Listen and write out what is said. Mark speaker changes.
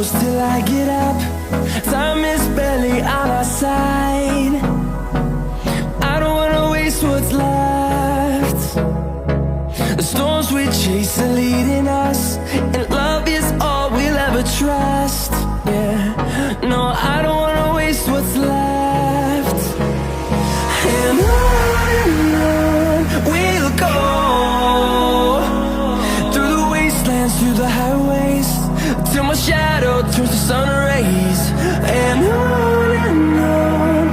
Speaker 1: close till I get up. Time is barely on our side. I don't wanna waste what's left. The storms we chase are leading us, and love is all we'll ever trust. Yeah, no, I don't wanna waste what's left. And on we'll go, through the wastelands, through the highways, till my shadow turns to sun rays. And on